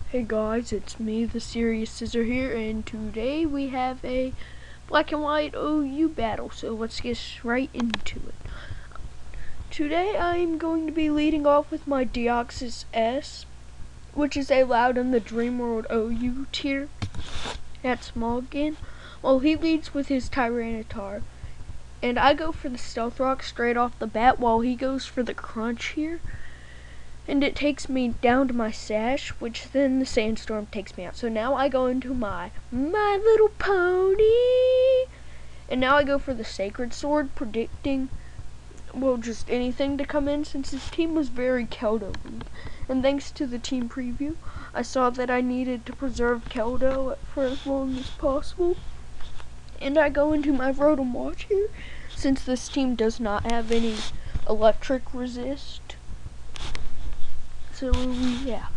Hey guys, it's me, the Serious Scissor here, and today we have a black and white OU battle, so let's get right into it. Today I'm going to be leading off with my Deoxys S, which is allowed in the Dream World OU tier at small again, while he leads with his Tyranitar. And I go for the Stealth Rock straight off the bat, while he goes for the Crunch here. And it takes me down to my sash, which then the sandstorm takes me out. So now I go into my Little Pony. And now I go for the Sacred Sword, predicting, well, just anything to come in, since his team was very Keldo weak. And thanks to the team preview, I saw that I needed to preserve Keldo for as long as possible. And I go into my Rotom Watch here, since this team does not have any electric resist. So, yeah.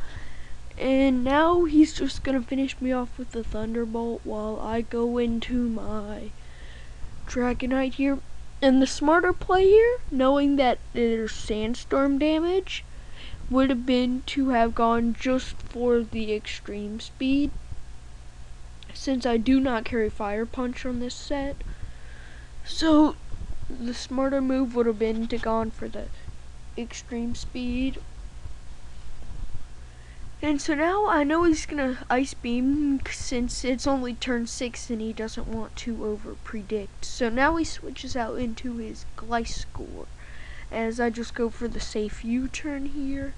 And now he's just going to finish me off with the Thunderbolt while I go into my Dragonite here. And the smarter play here, knowing that there's Sandstorm damage, would have been to have gone just for the extreme speed, since I do not carry Fire Punch on this set. So, the smarter move would have been to gone for the extreme speed. And so now I know he's gonna Ice Beam since it's only turn 6 and he doesn't want to over predict. So now he switches out into his Gliscor, as I just go for the safe U-turn here.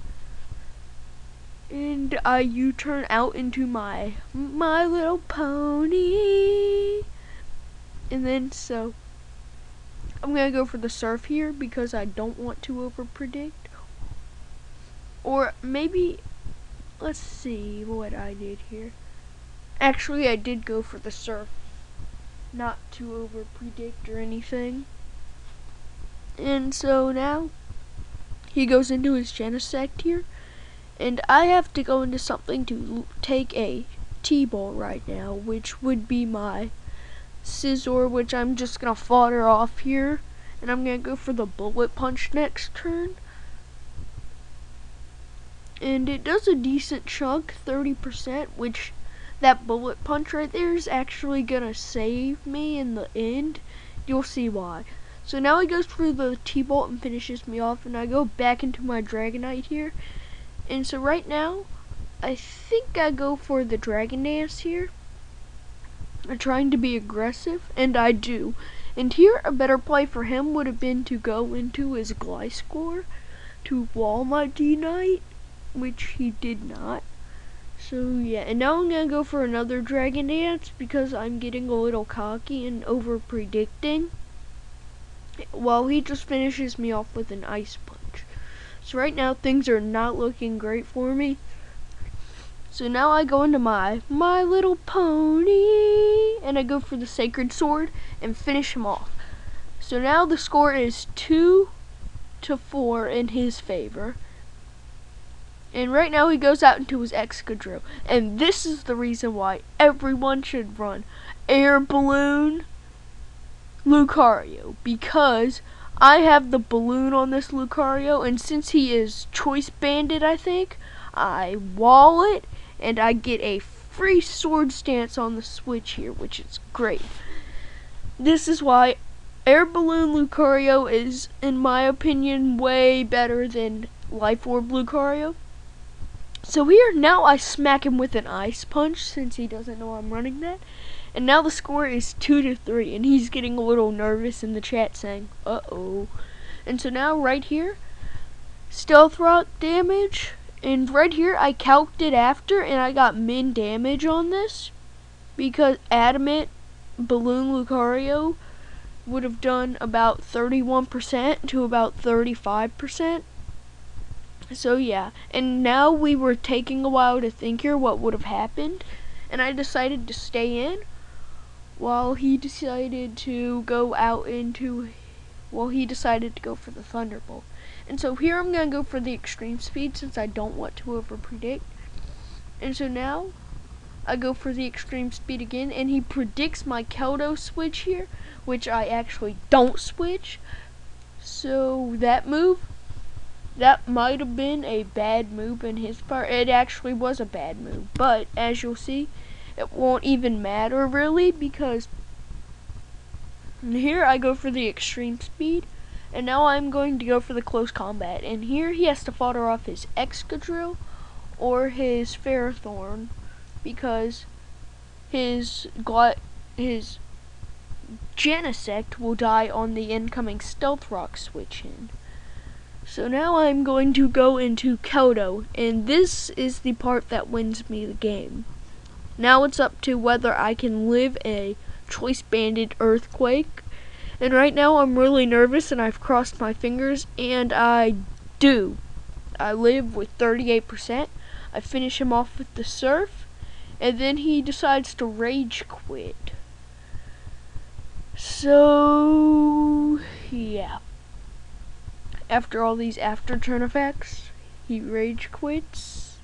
And I U-turn out into my Little Pony. And then so I'm gonna go for the Surf here because I don't want to over predict. Or maybe, let's see what I did here. Actually, I did go for the Surf, not to over predict or anything. And so now he goes into his Genesect here, and I have to go into something to take a T-Ball right now, which would be my Scizor, which I'm just gonna fodder off here, and I'm gonna go for the Bullet Punch next turn. And it does a decent chunk, 30%, which that Bullet Punch right there is actually gonna save me in the end. You'll see why. So now he goes for the T-Bolt and finishes me off, and I go back into my Dragonite here. And so right now, I think I go for the Dragon Dance here. I'm trying to be aggressive, and I do. And here, a better play for him would have been to go into his Gliscor to wall my D-Knight, which he did not. So yeah, and now I'm gonna go for another Dragon Dance because I'm getting a little cocky and over predicting, while he just finishes me off with an Ice Punch. So right now things are not looking great for me. So now I go into my Little Pony, and I go for the Sacred Sword and finish him off. So now the score is 2-4 in his favor. And right now he goes out into his Excadrill. And this is the reason why everyone should run Air Balloon Lucario. Because I have the balloon on this Lucario, and since he is Choice Banded, I think, I wall it, and I get a free Sword Stance on the switch here, which is great. This is why Air Balloon Lucario is, in my opinion, way better than Life Orb Lucario. So here, now I smack him with an Ice Punch, since he doesn't know I'm running that. And now the score is 2-3, and he's getting a little nervous in the chat saying, uh-oh. And so now, right here, Stealth Rock damage. And right here, I calced it after, and I got min damage on this, because Adamant Balloon Lucario would have done about 31% to about 35%. So yeah, and now we were taking a while to think here what would have happened, and I decided to stay in while he decided to go out into, well, he decided to go for the Thunderbolt. And so here I'm going to go for the extreme speed since I don't want to over predict. And so now I go for the extreme speed again, and he predicts my Keldo switch here, which I actually don't switch. So that move That might have been a bad move in his part. It actually was a bad move, but as you'll see, it won't even matter really, because here I go for the extreme speed, and now I'm going to go for the close combat. And here he has to fodder off his Excadrill or his Ferrothorn, because his Genesect will die on the incoming Stealth Rock switch in. So now I'm going to go into Kodo, and this is the part that wins me the game. Now it's up to whether I can live a Choice Banded Earthquake, and right now I'm really nervous and I've crossed my fingers, and I do. I live with 38%. I finish him off with the Surf, and then he decides to Rage Quit. So, yeah. After all these after turn effects, he Rage Quits.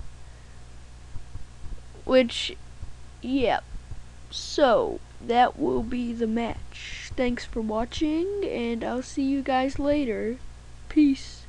Which, yeah. So, that will be the match. Thanks for watching, and I'll see you guys later. Peace.